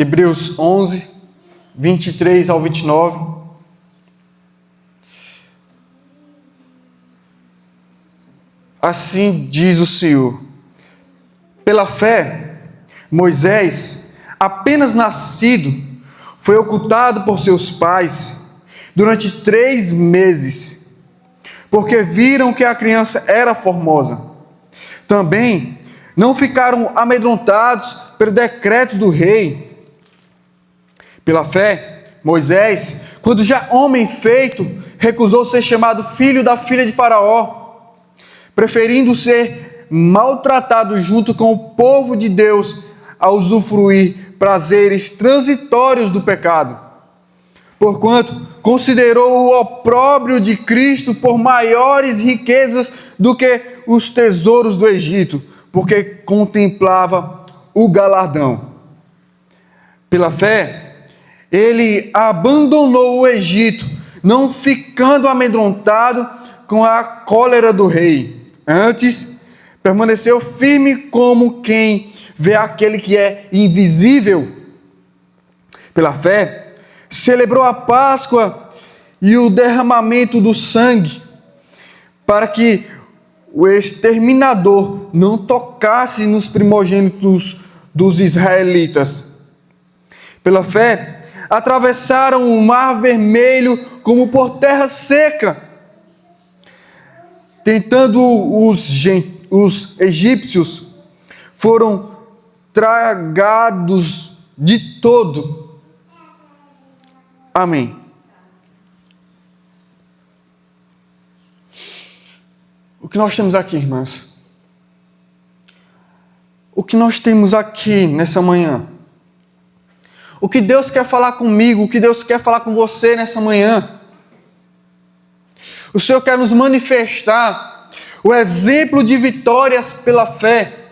Hebreus 11, 23 ao 29. Assim diz o Senhor: pela fé, Moisés, apenas nascido, foi ocultado por seus pais durante 3 meses, porque viram que a criança era formosa. Também não ficaram amedrontados pelo decreto do rei. Pela fé, Moisés, quando já homem feito, recusou ser chamado filho da filha de Faraó, preferindo ser maltratado junto com o povo de Deus a usufruir prazeres transitórios do pecado. Porquanto considerou o opróbrio de Cristo por maiores riquezas do que os tesouros do Egito, porque contemplava o galardão. Pela fé, ele abandonou o Egito, não ficando amedrontado com a cólera do rei. Antes, permaneceu firme como quem vê aquele que é invisível. Pela fé, celebrou a Páscoa e o derramamento do sangue, para que o exterminador não tocasse nos primogênitos dos israelitas. Pela fé, atravessaram o mar vermelho como por terra seca, tentando os egípcios, foram tragados de todo. Amém. O que nós temos aqui, irmãs? O que nós temos aqui nessa manhã? O que Deus quer falar comigo? O que Deus quer falar com você nessa manhã? O Senhor quer nos manifestar o exemplo de vitórias pela fé.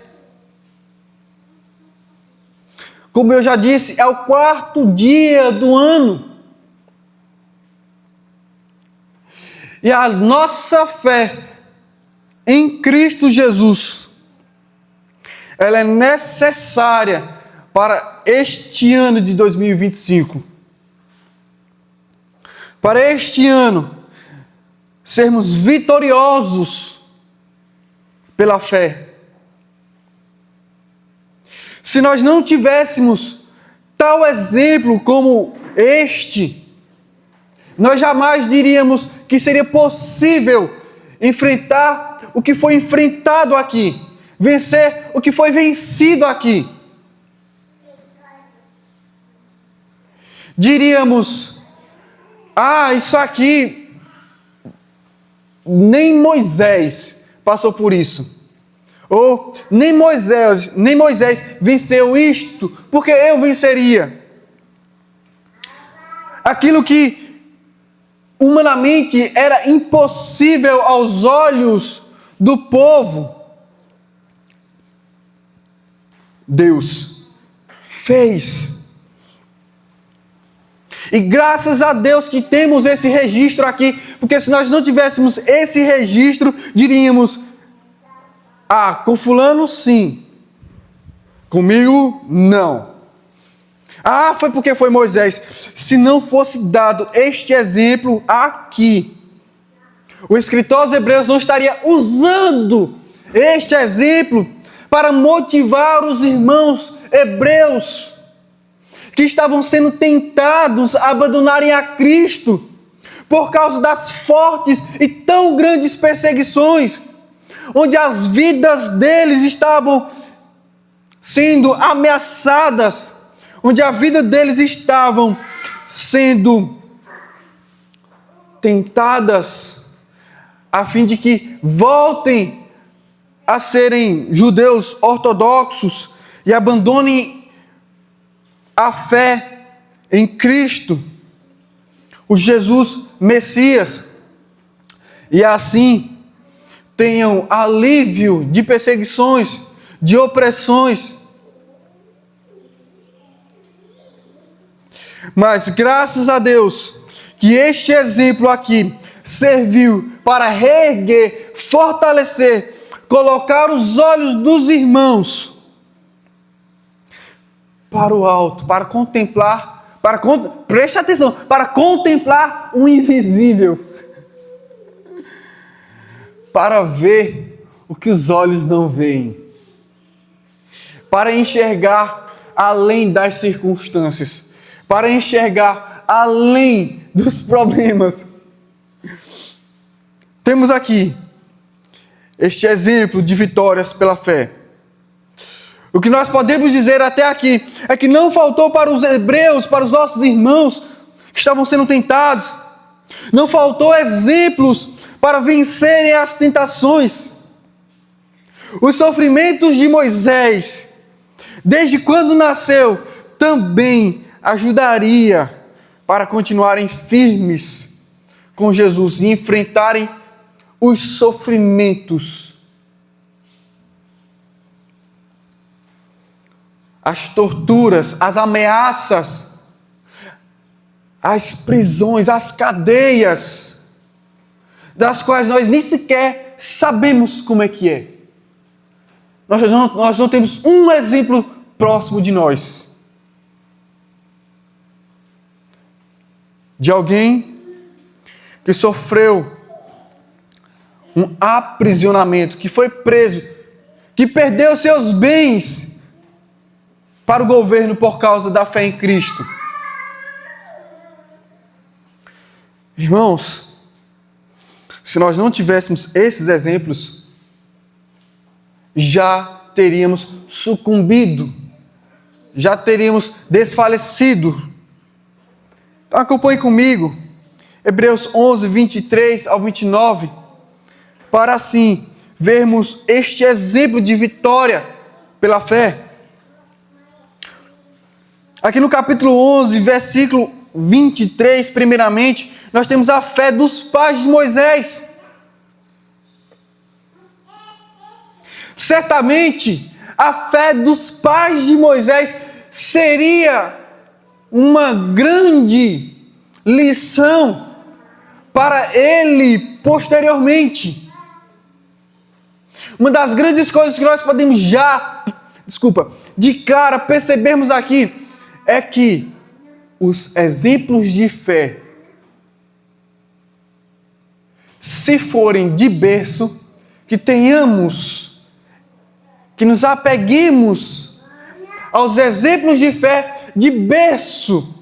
Como eu já disse, é o 4º dia do ano. E a nossa fé em Cristo Jesus, ela é necessária para este ano de 2025. Para este ano, sermos vitoriosos pela fé. Se nós não tivéssemos tal exemplo como este, nós jamais diríamos que seria possível enfrentar o que foi enfrentado aqui, vencer o que foi vencido aqui. Diríamos: isso aqui nem Moisés passou por isso. Ou nem Moisés venceu isto, porque eu venceria. Aquilo que humanamente era impossível aos olhos do povo, Deus fez. E graças a Deus que temos esse registro aqui, porque se nós não tivéssemos esse registro, diríamos: com fulano sim, comigo não. Foi porque foi Moisés. Se não fosse dado este exemplo aqui, o escritor aos Hebreus não estaria usando este exemplo para motivar os irmãos hebreus que estavam sendo tentados a abandonarem a Cristo por causa das fortes e tão grandes perseguições, onde as vidas deles estavam sendo ameaçadas, onde a vida deles estavam sendo tentadas, a fim de que voltem a serem judeus ortodoxos e abandonem a fé em Cristo, o Jesus Messias, e assim tenham alívio de perseguições, de opressões. Mas graças a Deus que este exemplo aqui serviu para reerguer, fortalecer, colocar os olhos dos irmãos para o alto, para contemplar, preste atenção, para contemplar o invisível, para ver o que os olhos não veem, para enxergar além das circunstâncias, para enxergar além dos problemas. Temos aqui este exemplo de vitórias pela fé. O que nós podemos dizer até aqui é que não faltou para os hebreus, para os nossos irmãos que estavam sendo tentados, não faltou exemplos para vencerem as tentações. Os sofrimentos de Moisés, desde quando nasceu, também ajudaria para continuarem firmes com Jesus e enfrentarem os sofrimentos, as torturas, as ameaças, as prisões, as cadeias, das quais nós nem sequer sabemos como é que é. Nós não temos um exemplo próximo de nós, de alguém que sofreu um aprisionamento, que foi preso, que perdeu seus bens para o governo por causa da fé em Cristo. Irmãos, se nós não tivéssemos esses exemplos, já teríamos sucumbido, já teríamos desfalecido. Então acompanhe comigo, Hebreus 11, 23 ao 29, para assim vermos este exemplo de vitória pela fé. Aqui no capítulo 11, versículo 23, primeiramente, nós temos a fé dos pais de Moisés. Certamente, a fé dos pais de Moisés seria uma grande lição para ele posteriormente. Uma das grandes coisas que nós podemos de cara percebermos aqui é que os exemplos de fé, se forem de berço, que nos apeguemos aos exemplos de fé de berço.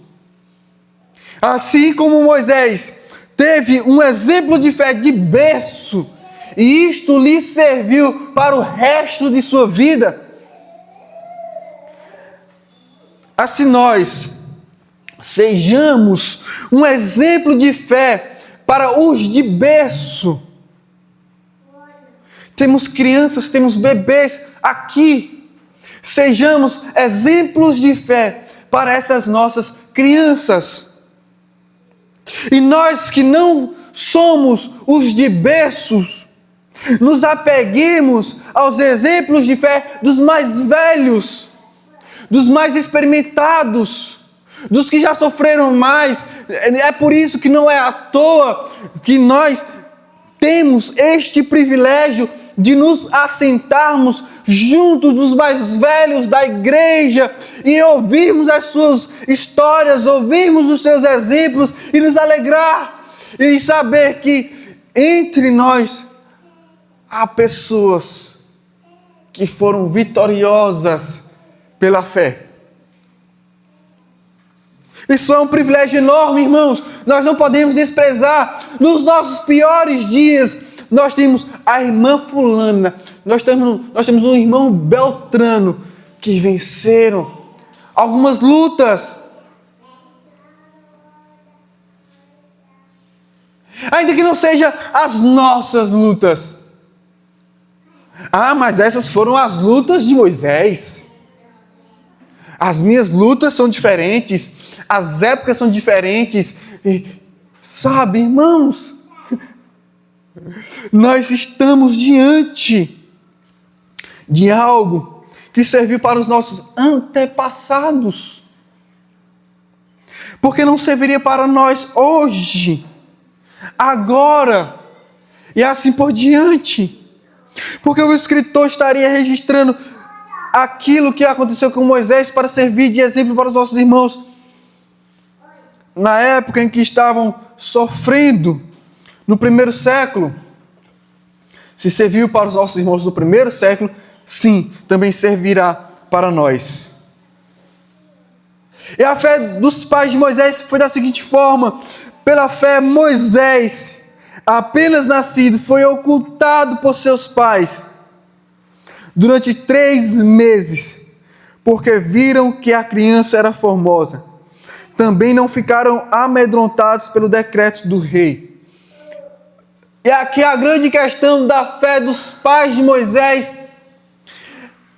Assim como Moisés teve um exemplo de fé de berço, e isto lhe serviu para o resto de sua vida, assim nós sejamos um exemplo de fé para os de berço. Temos crianças, temos bebês aqui. Sejamos exemplos de fé para essas nossas crianças. E nós que não somos os de berços, nos apeguemos aos exemplos de fé dos mais velhos, dos mais experimentados, dos que já sofreram mais. É por isso que não é à toa que nós temos este privilégio de nos assentarmos juntos dos mais velhos da igreja e ouvirmos as suas histórias, ouvirmos os seus exemplos e nos alegrar e saber que entre nós há pessoas que foram vitoriosas pela fé. Isso é um privilégio enorme, irmãos. Nós não podemos desprezar. Nos nossos piores dias, nós temos a irmã fulana, nós temos um irmão Beltrano, que venceram algumas lutas. Ainda que não sejam as nossas lutas. Ah, mas essas foram as lutas de Moisés. As minhas lutas são diferentes, as épocas são diferentes. E, sabe, irmãos, nós estamos diante de algo que serviu para os nossos antepassados. Porque não serviria para nós hoje, agora e assim por diante. Porque o escritor estaria registrando aquilo que aconteceu com Moisés para servir de exemplo para os nossos irmãos na época em que estavam sofrendo no primeiro século. Se serviu para os nossos irmãos do primeiro século, sim, também servirá para nós. E a fé dos pais de Moisés foi da seguinte forma: pela fé, Moisés, apenas nascido, foi ocultado por seus pais durante 3 meses, porque viram que a criança era formosa. Também não ficaram amedrontados pelo decreto do rei. E aqui a grande questão da fé dos pais de Moisés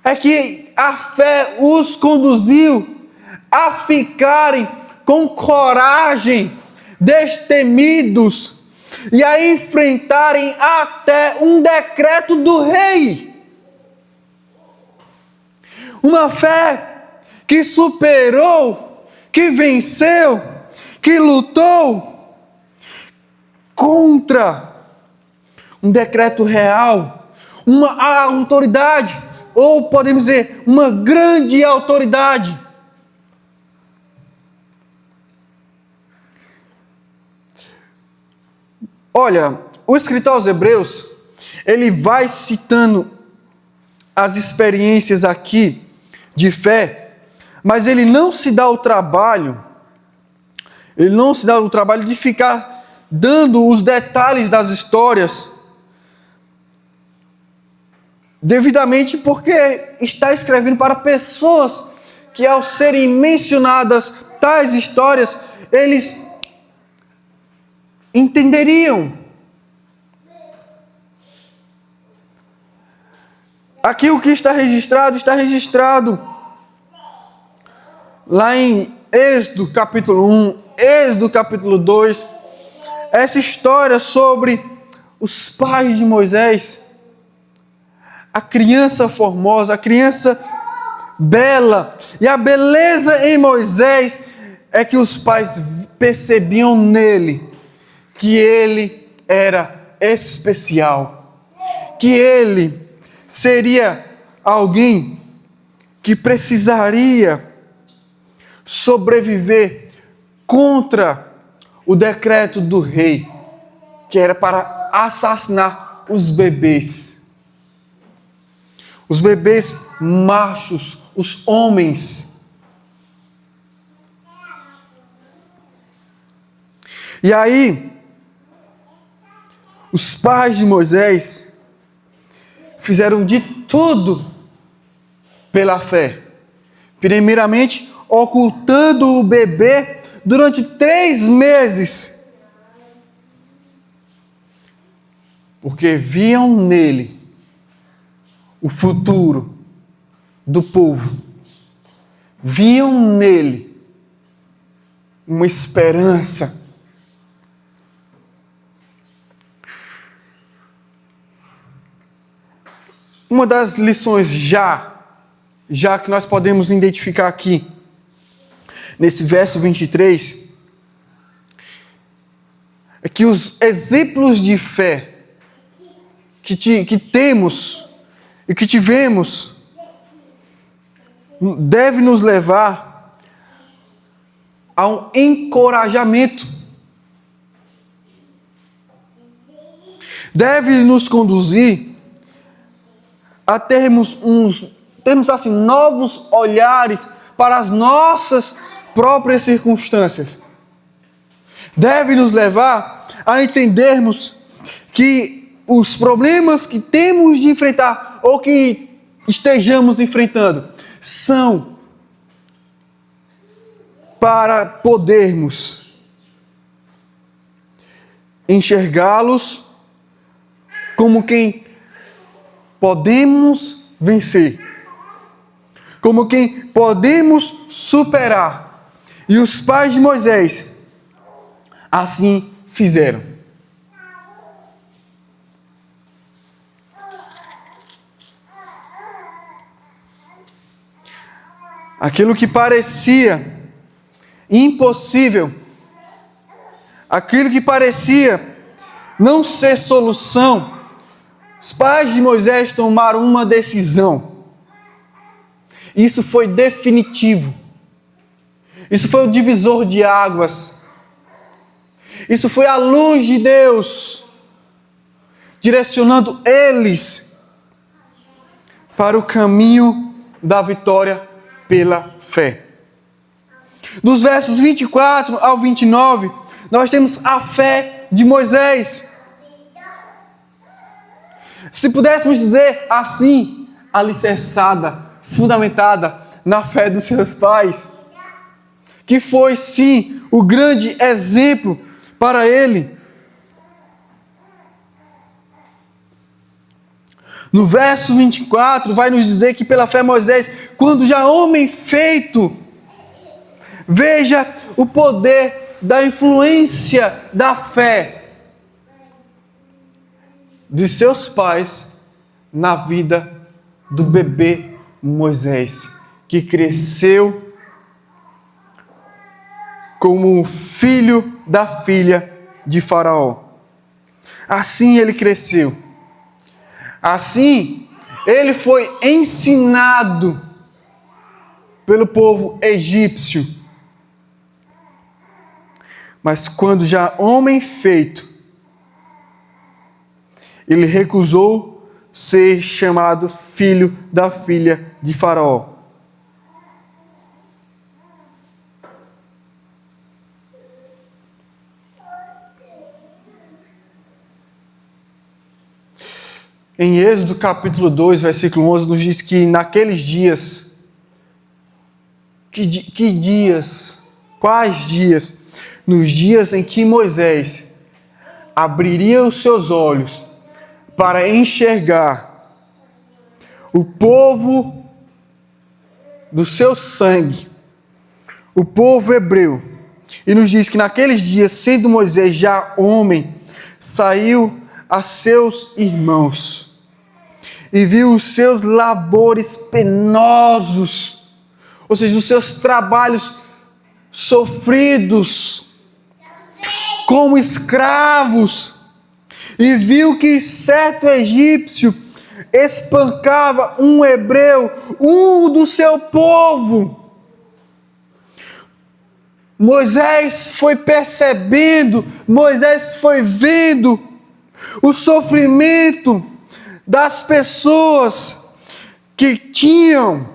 é que a fé os conduziu a ficarem com coragem, destemidos, e a enfrentarem até um decreto do rei. Uma fé que superou, que venceu, que lutou contra um decreto real, uma autoridade, ou podemos dizer, uma grande autoridade. Olha, o escritor aos Hebreus, ele vai citando as experiências aqui de fé, mas ele não se dá o trabalho de ficar dando os detalhes das histórias, devidamente porque está escrevendo para pessoas que, ao serem mencionadas tais histórias, eles entenderiam. Aqui o que está registrado lá em Êxodo capítulo 1, Êxodo capítulo 2, essa história sobre os pais de Moisés, a criança formosa, a criança bela, e a beleza em Moisés é que os pais percebiam nele que ele era especial, que ele seria alguém que precisaria sobreviver contra o decreto do rei, que era para assassinar os bebês machos, os homens. E aí, os pais de Moisés fizeram de tudo pela fé. Primeiramente, ocultando o bebê durante 3 meses. Porque viam nele o futuro do povo. Viam nele uma esperança. Uma das lições já que nós podemos identificar aqui, nesse verso 23, é que os exemplos de fé que temos e que tivemos deve nos levar a um encorajamento. Deve nos conduzir a termos assim, novos olhares para as nossas próprias circunstâncias. Deve nos levar a entendermos que os problemas que temos de enfrentar ou que estejamos enfrentando são para podermos enxergá-los como quem podemos vencer, como quem podemos superar. E os pais de Moisés assim fizeram. Aquilo que parecia impossível, aquilo que parecia não ser solução, os pais de Moisés tomaram uma decisão. Isso foi definitivo. Isso foi o divisor de águas. Isso foi a luz de Deus, direcionando eles para o caminho da vitória pela fé. Dos versos 24 ao 29, nós temos a fé de Moisés. Se pudéssemos dizer assim, alicerçada, fundamentada na fé dos seus pais, que foi sim o grande exemplo para ele. No verso 24 vai nos dizer que pela fé Moisés, quando já homem feito, veja o poder da influência da fé de seus pais na vida do bebê Moisés, que cresceu como filho da filha de Faraó. Assim ele cresceu. Assim ele foi ensinado pelo povo egípcio. Mas quando já homem feito, ele recusou ser chamado filho da filha de Faraó. Em Êxodo capítulo 2, versículo 11, nos diz que naqueles dias, quais dias? Nos dias em que Moisés abriria os seus olhos para enxergar o povo do seu sangue, o povo hebreu. E nos diz que naqueles dias, sendo Moisés já homem, saiu a seus irmãos e viu os seus labores penosos, ou seja, os seus trabalhos sofridos como escravos, e viu que certo egípcio espancava um hebreu, um do seu povo. Moisés foi percebendo, Moisés foi vendo o sofrimento das pessoas que tinham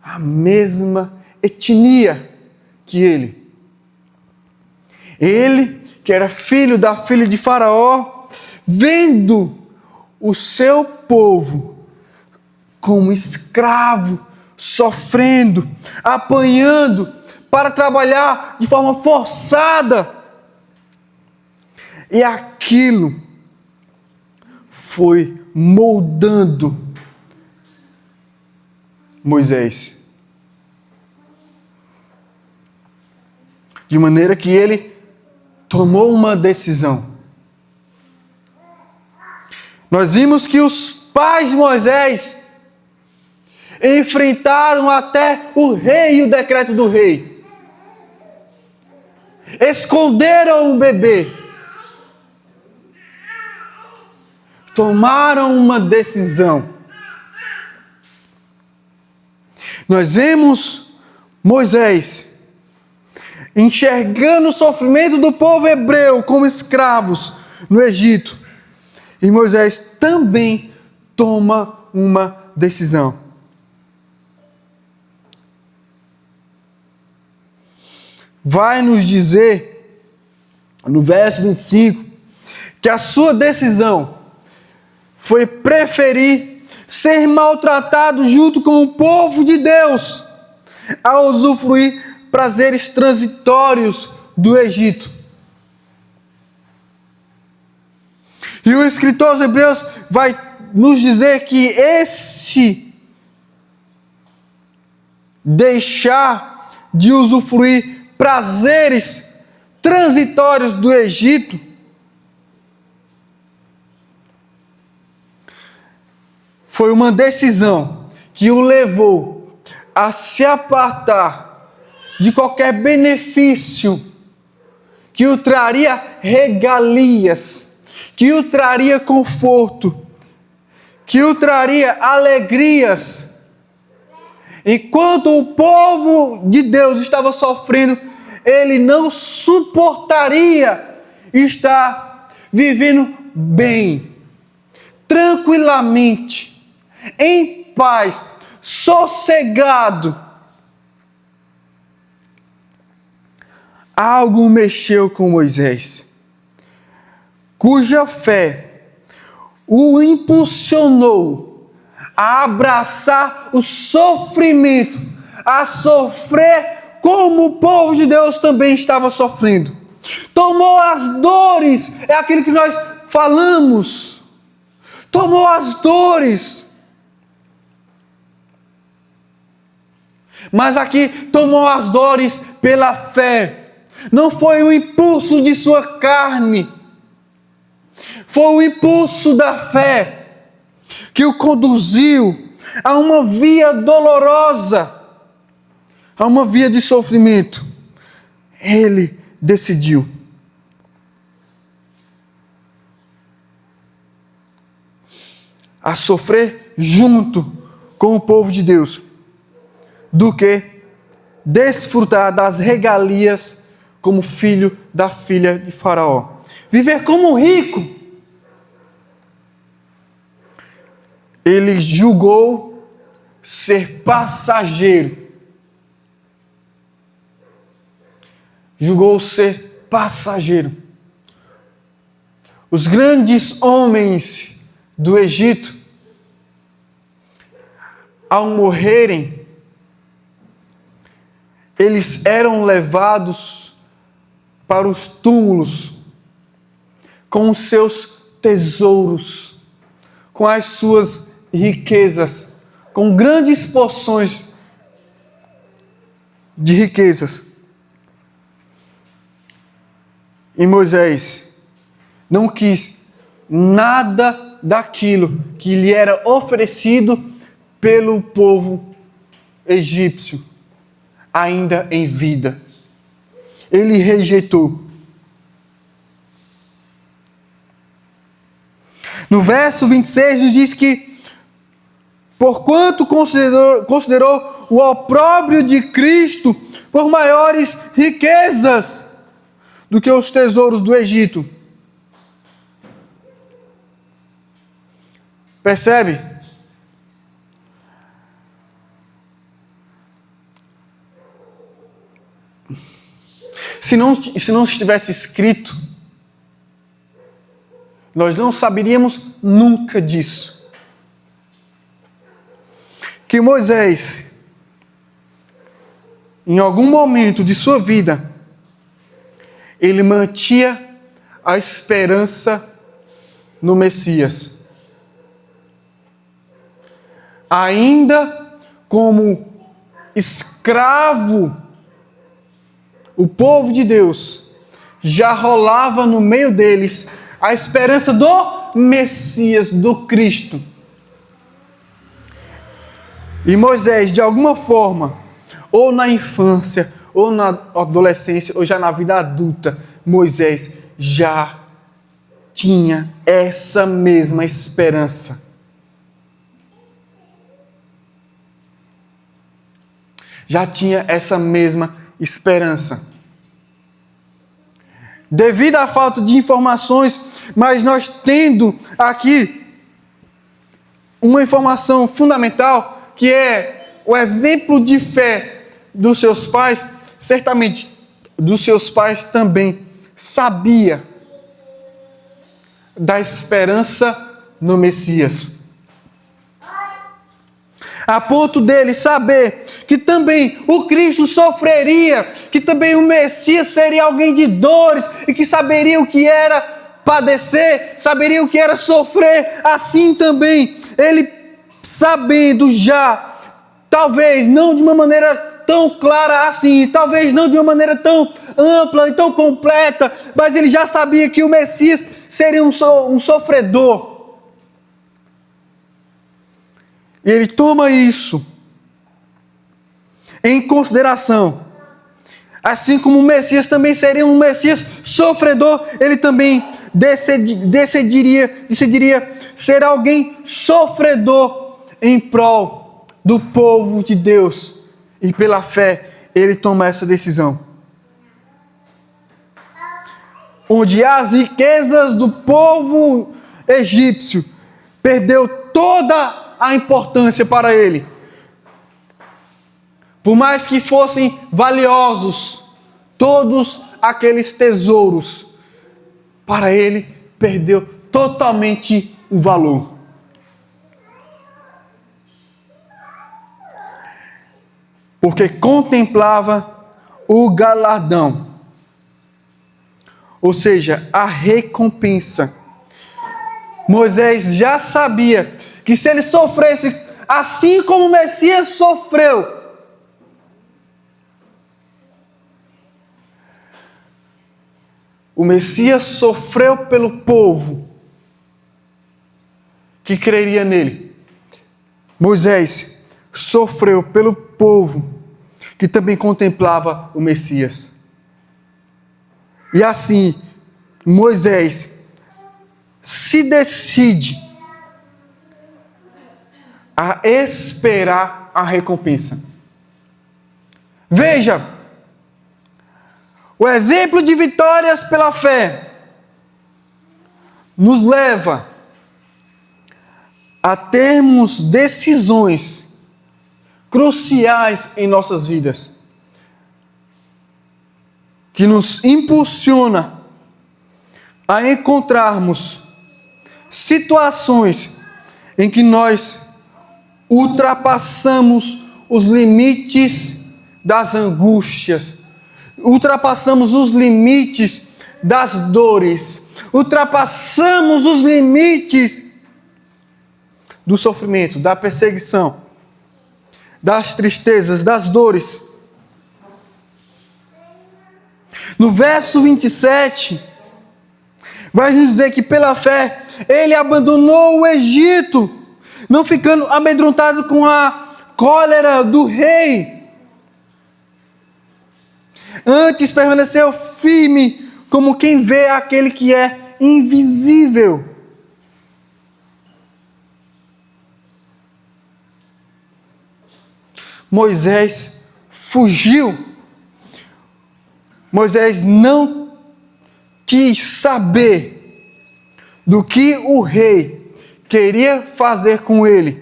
a mesma etnia que ele. Ele, que era filho da filha de Faraó, vendo o seu povo como escravo, sofrendo, apanhando para trabalhar de forma forçada. E aquilo foi moldando Moisés. De maneira que ele tomou uma decisão. Nós vimos que os pais de Moisés enfrentaram até o rei e o decreto do rei. Esconderam o bebê. Tomaram uma decisão. Nós vemos Moisés enxergando o sofrimento do povo hebreu como escravos no Egito. E Moisés também toma uma decisão. Vai nos dizer, no verso 25, que a sua decisão foi preferir ser maltratado junto com o povo de Deus, a usufruir prazeres transitórios do Egito. E o escritor aos Hebreus vai nos dizer que esse deixar de usufruir prazeres transitórios do Egito foi uma decisão que o levou a se apartar de qualquer benefício que o traria regalias, que o traria conforto, que o traria alegrias, Enquanto o povo de Deus estava sofrendo, ele não suportaria estar vivendo bem, tranquilamente, em paz, sossegado. Algo mexeu com Moisés, cuja fé o impulsionou a abraçar o sofrimento, a sofrer como o povo de Deus também estava sofrendo. Tomou as dores, é aquilo que nós falamos. Tomou as dores. Mas aqui tomou as dores pela fé. Não foi o impulso de sua carne. Foi o impulso da fé que o conduziu a uma via dolorosa, a uma via de sofrimento. Ele decidiu. A sofrer junto com o povo de Deus, do que desfrutar das regalias como filho da filha de Faraó. Viver como rico. Ele julgou ser passageiro. Julgou ser passageiro. Os grandes homens do Egito, ao morrerem, eles eram levados para os túmulos com os seus tesouros, com as suas riquezas, com grandes porções de riquezas. E Moisés não quis nada daquilo que lhe era oferecido pelo povo egípcio, ainda em vida. Ele rejeitou. No verso 26 nos diz que, porquanto considerou o opróbrio de Cristo por maiores riquezas do que os tesouros do Egito. Percebe? Se não estivesse escrito, nós não saberíamos nunca disso. Que Moisés, em algum momento de sua vida, ele mantinha a esperança no Messias. Ainda como escravo, o povo de Deus já rolava no meio deles a esperança do Messias, do Cristo. E Moisés, de alguma forma, ou na infância, ou na adolescência, ou já na vida adulta, Moisés já tinha essa mesma esperança. Já tinha essa mesma esperança. Devido à falta de informações, mas nós tendo aqui uma informação fundamental, que é o exemplo de fé dos seus pais, certamente dos seus pais também sabia da esperança no Messias. A ponto dele saber que também o Cristo sofreria, que também o Messias seria alguém de dores e que saberia o que era padecer, saberia o que era sofrer, assim também ele sabendo já, talvez não de uma maneira tão clara assim, talvez não de uma maneira tão ampla e tão completa, mas ele já sabia que o Messias seria um sofredor. E ele toma isso em consideração. Assim como o Messias também seria um Messias sofredor, ele também decidiria ser alguém sofredor em prol do povo de Deus. E pela fé, ele toma essa decisão. Onde as riquezas do povo egípcio perdeu toda a importância para ele. Por mais que fossem valiosos, todos aqueles tesouros, para ele perdeu totalmente o valor. Porque contemplava o galardão, ou seja, a recompensa. Moisés já sabia que se ele sofresse assim como o Messias sofreu, o Messias sofreu pelo povo que creria nele. Moisés sofreu pelo povo que também contemplava o Messias. E assim, Moisés se decide a esperar a recompensa. Veja, o exemplo de vitórias pela fé nos leva a termos decisões cruciais em nossas vidas, que nos impulsiona a encontrarmos situações em que nós ultrapassamos os limites das angústias, ultrapassamos os limites das dores, ultrapassamos os limites do sofrimento, da perseguição, das tristezas, das dores. No verso 27, vai nos dizer que pela fé ele abandonou o Egito, não ficando amedrontado com a cólera do rei. Antes permaneceu firme, como quem vê aquele que é invisível. Moisés fugiu. Moisés não quis saber do que o rei queria fazer com ele.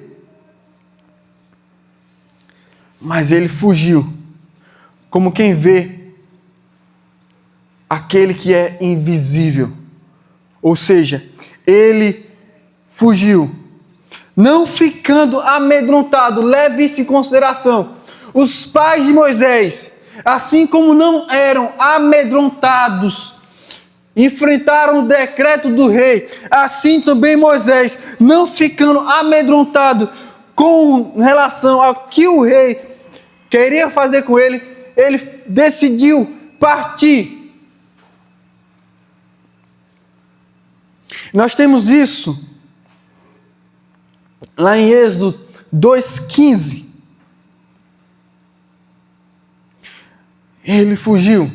Mas ele fugiu, como quem vê aquele que é invisível. Ou seja, ele fugiu, não ficando amedrontado. Leve isso em consideração. Os pais de Moisés, assim como não eram amedrontados, enfrentaram o decreto do rei, assim também Moisés, não ficando amedrontado com relação ao que o rei queria fazer com ele, ele decidiu partir. Nós temos isso lá em Êxodo 2,15. Ele fugiu.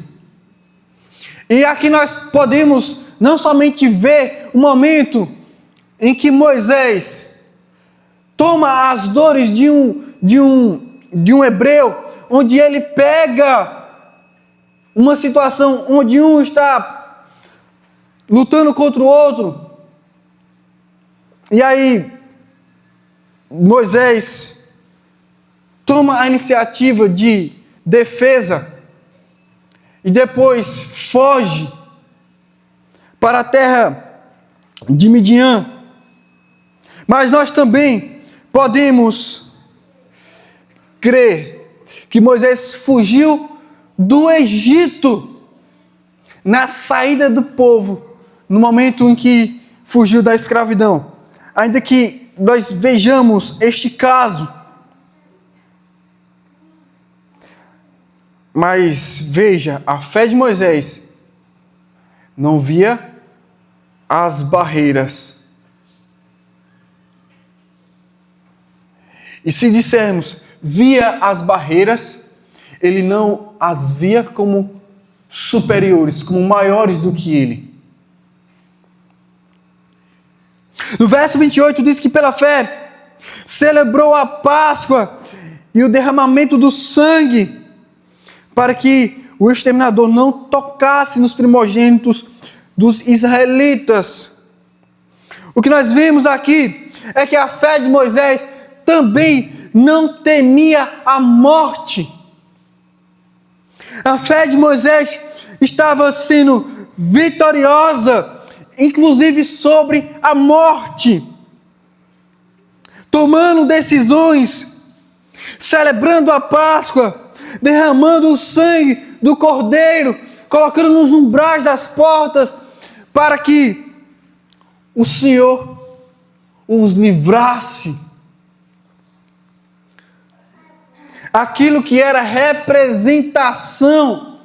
E aqui nós podemos não somente ver o momento em que Moisés toma as dores de um hebreu, onde ele pega uma situação onde um está lutando contra o outro. E aí Moisés toma a iniciativa de defesa e depois foge para a terra de Midian. Mas nós também podemos crer que Moisés fugiu do Egito na saída do povo, no momento em que fugiu da escravidão. Ainda que nós vejamos este caso, mas veja, a fé de Moisés não via as barreiras. E se dissermos via as barreiras, ele não as via como superiores, como maiores do que ele. No verso 28 diz que pela fé celebrou a Páscoa e o derramamento do sangue para que o exterminador não tocasse nos primogênitos dos israelitas. O que nós vemos aqui é que a fé de Moisés também não temia a morte. A fé de Moisés estava sendo vitoriosa, inclusive sobre a morte, tomando decisões, celebrando a Páscoa, derramando o sangue do Cordeiro, colocando nos umbrais das portas, para que o Senhor os livrasse. Aquilo que era representação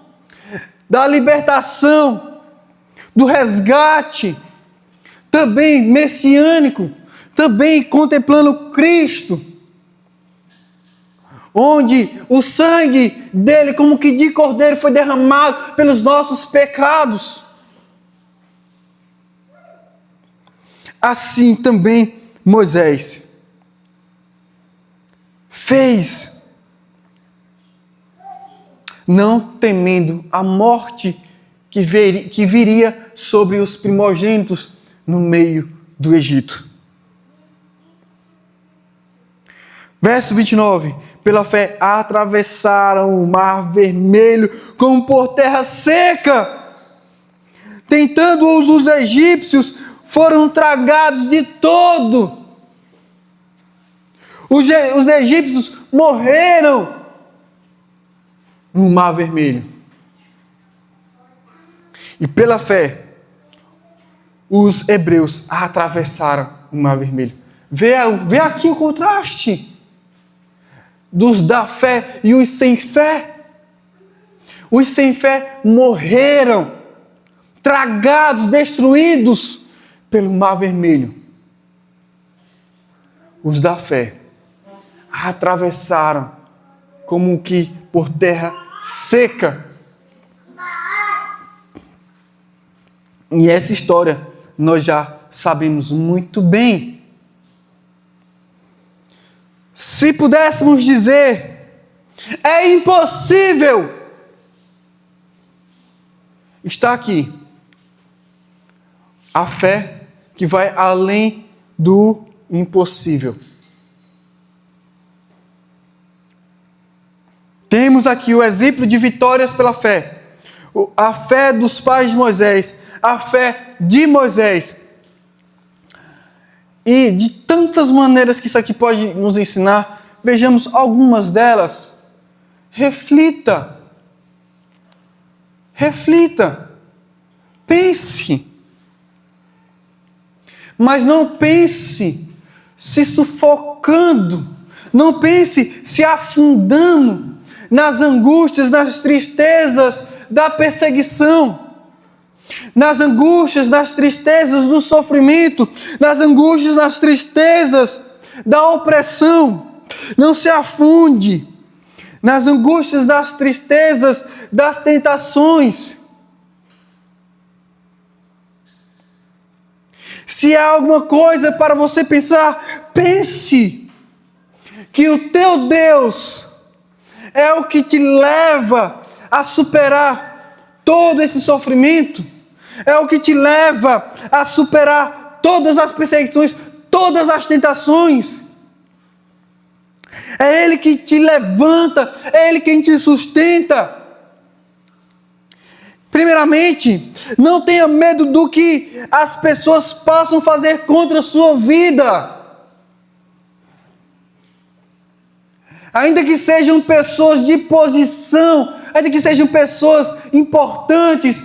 da libertação, do resgate, também messiânico, também contemplando Cristo, onde o sangue dele, como que de cordeiro, foi derramado pelos nossos pecados. Assim também Moisés fez, não temendo a morte que viria sobre os primogênitos no meio do Egito. Verso 29. Pela fé atravessaram o mar vermelho como por terra seca. Tentando-os os egípcios, foram tragados de todo. Os egípcios morreram no mar vermelho. E pela fé, os hebreus atravessaram o mar vermelho. Vê aqui o contraste dos da fé e os sem fé. Os sem fé morreram, tragados, destruídos pelo mar vermelho. Os da fé atravessaram como que por terra seca. E essa história nós já sabemos muito bem. Se pudéssemos dizer, é impossível, está aqui a fé que vai além do impossível. Temos aqui o exemplo de vitórias pela fé. A fé dos pais de Moisés, a fé de Moisés. E de tantas maneiras que isso aqui pode nos ensinar, vejamos algumas delas. Reflita. Reflita. Pense. Mas não pense se sufocando. Não pense se afundando nas angústias, nas tristezas da perseguição, nas angústias, nas tristezas do sofrimento, nas angústias, nas tristezas da opressão. Não se afunde nas angústias, das tristezas, das tentações. Se há alguma coisa para você pensar, pense que o teu Deus é o que te leva a superar todo esse sofrimento, é o que te leva a superar todas as perseguições, todas as tentações. É Ele que te levanta, é Ele quem te sustenta. Primeiramente, não tenha medo do que as pessoas possam fazer contra a sua vida. Ainda que sejam pessoas de posição, ainda que sejam pessoas importantes,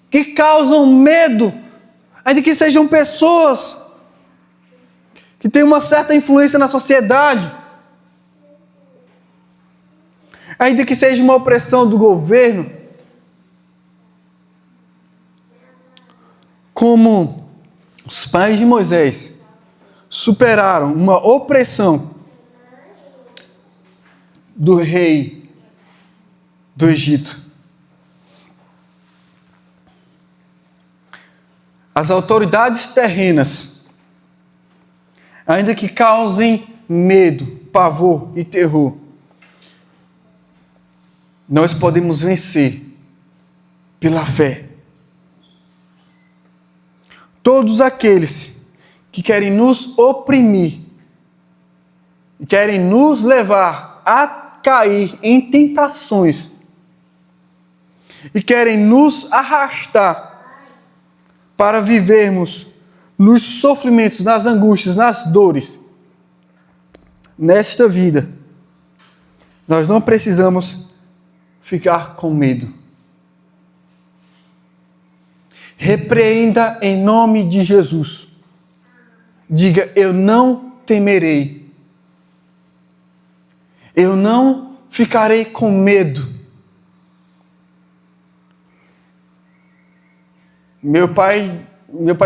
que causam medo, ainda que sejam pessoas que têm uma certa influência na sociedade, ainda que seja uma opressão do governo, como os pais de Moisés superaram uma opressão do rei do Egito. As autoridades terrenas, ainda que causem medo, pavor e terror, nós podemos vencer pela fé. Todos aqueles que querem nos oprimir, querem nos levar a cair em tentações e querem nos arrastar para vivermos nos sofrimentos, nas angústias, nas dores, nesta vida, nós não precisamos ficar com medo. Repreenda em nome de Jesus. Diga: eu não temerei. Eu não ficarei com medo. Meu pai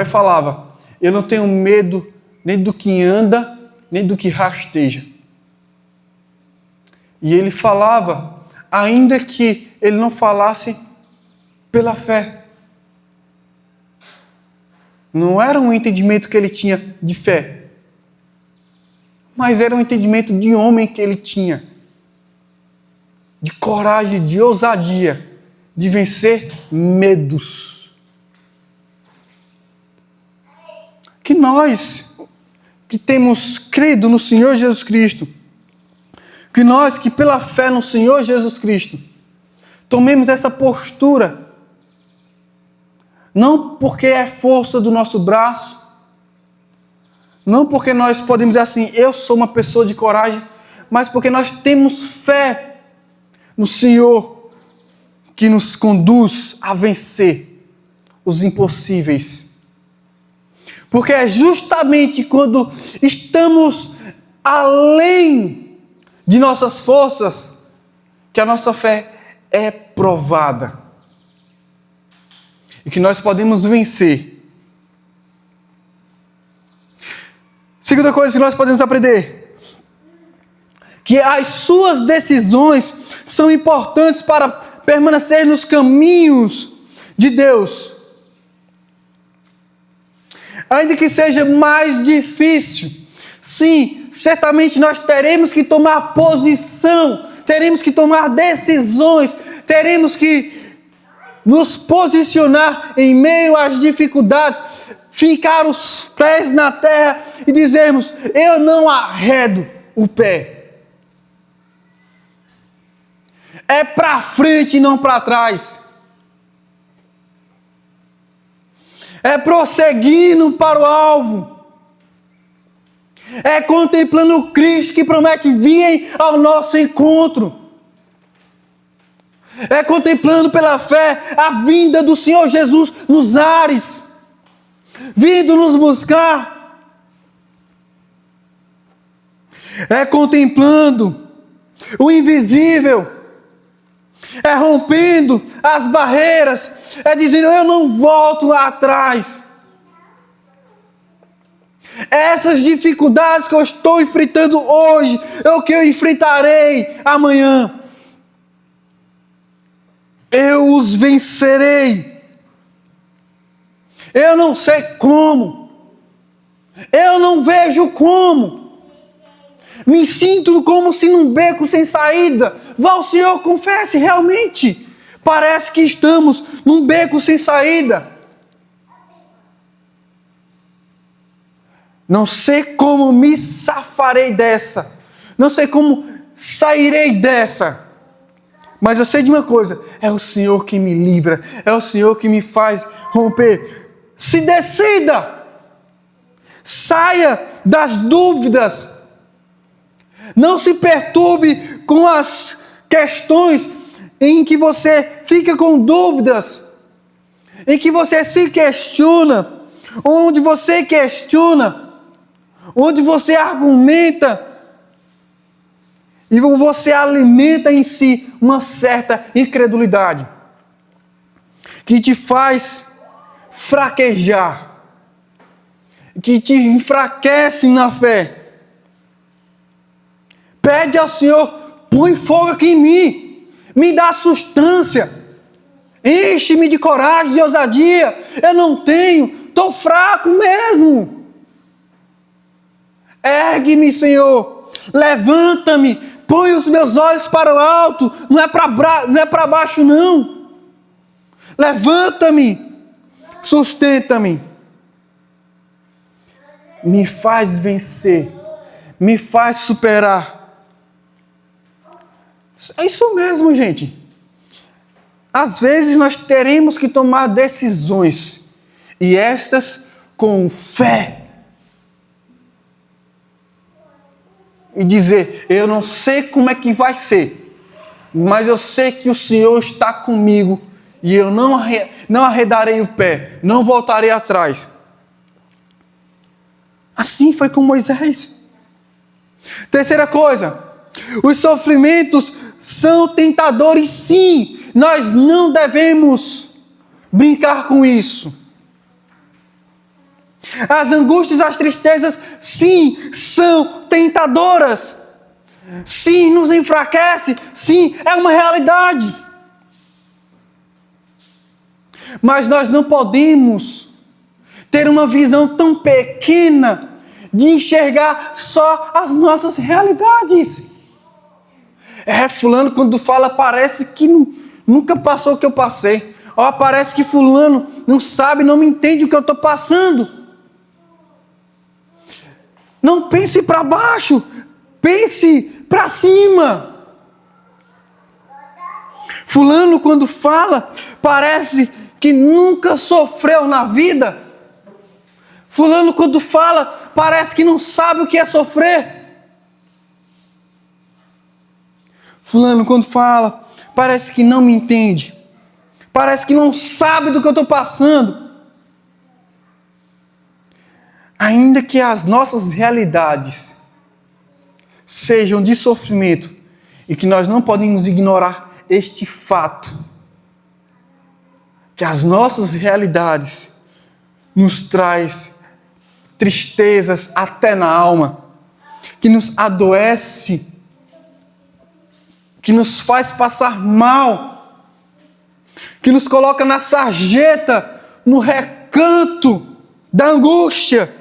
falava: eu não tenho medo nem do que anda, nem do que rasteja. E ele falava, ainda que ele não falasse pela fé. Não era um entendimento que ele tinha de fé, mas era um entendimento de homem que ele tinha, de coragem, de ousadia, de vencer medos. Que nós, que temos crido no Senhor Jesus Cristo, que nós que pela fé no Senhor Jesus Cristo, tomemos essa postura, não porque é força do nosso braço, não porque nós podemos dizer assim, eu sou uma pessoa de coragem, mas porque nós temos fé no Senhor que nos conduz a vencer os impossíveis. Porque é justamente quando estamos além de nossas forças que a nossa fé é provada. E que nós podemos vencer. Segunda coisa que nós podemos aprender: que as suas decisões são importantes para permanecer nos caminhos de Deus. Ainda que seja mais difícil, sim, certamente nós teremos que tomar posição, teremos que tomar decisões, teremos que nos posicionar em meio às dificuldades, fincar os pés na terra e dizermos: eu não arredo o pé. É para frente e não para trás. É prosseguindo para o alvo. É contemplando o Cristo que promete vir ao nosso encontro. É contemplando pela fé a vinda do Senhor Jesus nos ares, vindo nos buscar. É contemplando o invisível, é rompendo as barreiras, é dizendo: eu não volto atrás. Essas dificuldades que eu estou enfrentando hoje é o que eu enfrentarei amanhã. Eu os vencerei. Eu não sei como. Eu não vejo como. Me sinto como se num beco sem saída. Vá ao Senhor, confesse, realmente. Parece que estamos num beco sem saída. Não sei como me safarei dessa. Não sei como sairei dessa. Mas eu sei de uma coisa: é o Senhor que me livra, é o Senhor que me faz romper. Se decida, saia das dúvidas, não se perturbe com as questões em que você fica com dúvidas, em que você se questiona, onde você questiona, onde você argumenta, e você alimenta em si uma certa incredulidade que te faz fraquejar, que te enfraquece na fé. Pede ao Senhor: põe fogo aqui em mim, me dá sustância, enche-me de coragem, de ousadia. Eu não tenho, estou fraco mesmo. Ergue-me, Senhor. Levanta-me. Põe os meus olhos para o alto. Não é para baixo, não. Levanta-me. Sustenta-me. Me faz vencer. Me faz superar. É isso mesmo, gente. Às vezes nós teremos que tomar decisões. E estas com fé. E dizer, eu não sei como é que vai ser, mas eu sei que o Senhor está comigo e eu não arredarei o pé, não voltarei atrás. Assim foi com Moisés. Terceira coisa, os sofrimentos são tentadores, sim. Nós não devemos brincar com isso. As angústias, as tristezas, sim, são tentadoras. Sim, nos enfraquece. Sim, é uma realidade. Mas nós não podemos ter uma visão tão pequena de enxergar só as nossas realidades. Fulano, quando fala, parece que nunca passou o que eu passei. Parece que fulano não sabe, não me entende o que eu estou passando. Não pense para baixo, pense para cima. Fulano, quando fala, parece que nunca sofreu na vida. Fulano, quando fala, parece que não sabe o que é sofrer. Fulano, quando fala, parece que não me entende. Parece que não sabe do que eu estou passando. Ainda que as nossas realidades sejam de sofrimento e que nós não podemos ignorar este fato, que as nossas realidades nos traz tristezas até na alma, que nos adoece, que nos faz passar mal, que nos coloca na sarjeta, no recanto da angústia.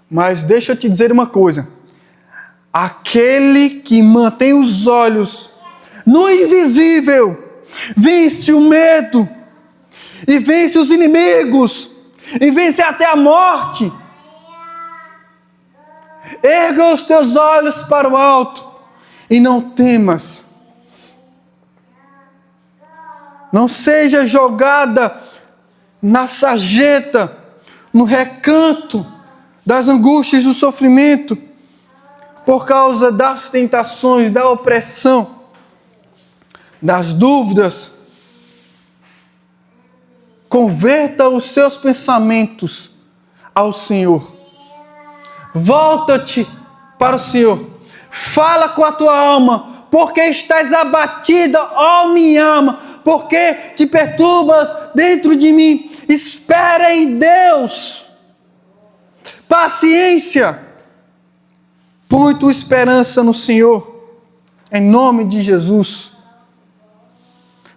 Mas deixa eu te dizer uma coisa. Aquele que mantém os olhos no invisível, vence o medo, e vence os inimigos, e vence até a morte. Erga os teus olhos para o alto, e não temas. Não seja jogada na sarjeta, no recanto das angústias do sofrimento, por causa das tentações, da opressão, das dúvidas. Converta os seus pensamentos ao Senhor. Volta-te para o Senhor. Fala com a tua alma, porque estás abatida, ó minha alma, porque te perturbas dentro de mim. Espera em Deus. Paciência. Põe tua esperança no Senhor, em nome de Jesus.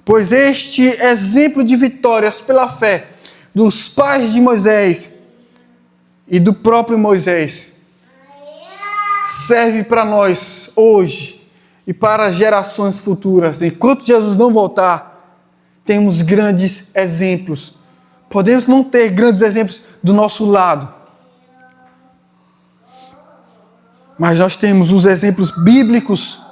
Pois este exemplo de vitórias pela fé dos pais de Moisés e do próprio Moisés serve para nós hoje e para as gerações futuras. Enquanto Jesus não voltar, temos grandes exemplos. Podemos não ter grandes exemplos do nosso lado, mas nós temos os exemplos bíblicos